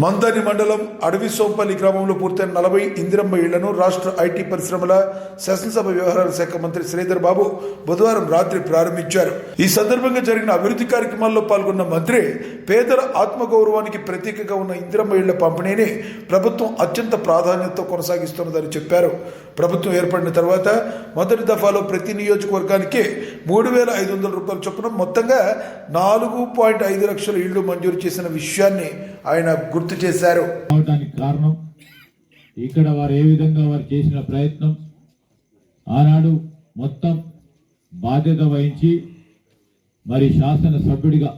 మందని మండలం అడవిసోంపల్లి గ్రామంలో పూర్తయిన 40 ఇందిరమ్మ ఇళ్లను రాష్ట్ర ఐటీ పరిశ్రమల శాసనసభ వ్యవహారాల శాఖ మంత్రి శ్రీధర్ బాబు బుధవారం రాత్రి ప్రారంభించారు. ఈ సందర్భంగా జరిగిన అభివృద్ధి కార్యక్రమాల్లో పాల్గొన్న మంత్రి పేదల ఆత్మగౌరవానికి ప్రతీకగా ఉన్న ఇందిరమ్మ ఇళ్ల పంపిణీని ప్రభుత్వం అత్యంత ప్రాధాన్యతతో కొనసాగిస్తున్నదని చెప్పారు. ప్రభుత్వం ఏర్పడిన తర్వాత మొదటి దఫాలో ప్రతి నియోజకవర్గానికి 3,500 రూపాయల చొప్పున మొత్తంగా 4.5 లక్షల ఇళ్లు మంజూరు చేసిన విషయాన్ని ఆయన గుర్తు చేశారు. కారణం ఇక్కడ వారు ఏ విధంగా వారు చేసిన ప్రయత్నం, ఆనాడు మొత్తం బాధ్యత వహించి మరి శాసన సభ్యుడిగా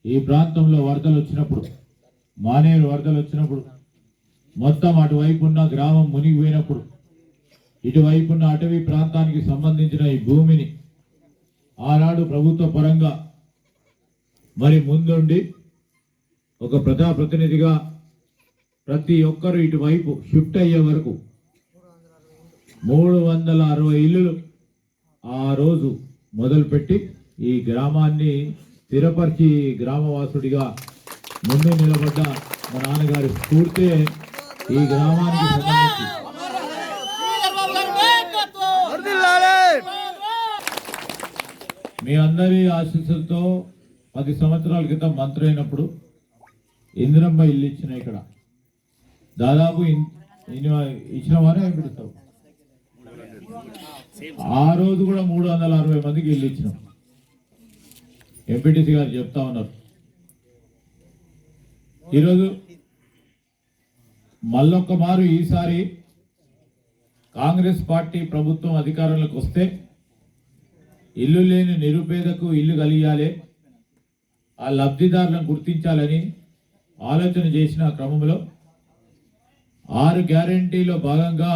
ఈ ప్రాంతంలో వరదలు వచ్చినప్పుడు, మానేరు వరదలు వచ్చినప్పుడు, మొత్తం అటువైపు ఉన్న గ్రామం మునిగిపోయినప్పుడు ఇటువైపు ఉన్న అటవీ ప్రాంతానికి సంబంధించిన ఈ భూమిని ఆనాడు ప్రభుత్వ పరంగా మరి ముందుండి ఒక ప్రజాప్రతినిధిగా ప్రతి ఒక్కరు ఇటువైపు షిఫ్ట్ అయ్యే వరకు 360 ఇల్లులు ఆ రోజు మొదలుపెట్టి ఈ గ్రామాన్ని స్థిరపరిచి గ్రామవాసుడిగా ముందు నిలబడ్డ మా నాన్నగారి స్ఫూర్తి ఈ గ్రామానికి సంబంధించి మీ అందరి ఆశీస్సులతో 10 సంవత్సరాల క్రితం మంత్రి అయినప్పుడు ఇందిరమ్మ ఇల్లు ఇచ్చిన ఇక్కడ దాదాపు ఇచ్చినవారే పెడతావు. ఆ రోజు కూడా 360 మందికి ఇల్లు ఇచ్చినాం. ఎంపీటీసీ గారు చెప్తా ఉన్నారు. ఈరోజు మళ్ళొక్క మారు ఈసారి కాంగ్రెస్ పార్టీ ప్రభుత్వం అధికారంలోకి వస్తే ఇల్లు లేని నిరుపేదకు ఇల్లు కలిగాలి, ఆ లబ్ధిదారులను గుర్తించాలని ఆలోచన చేసిన క్రమంలో 6 గ్యారెంటీలో భాగంగా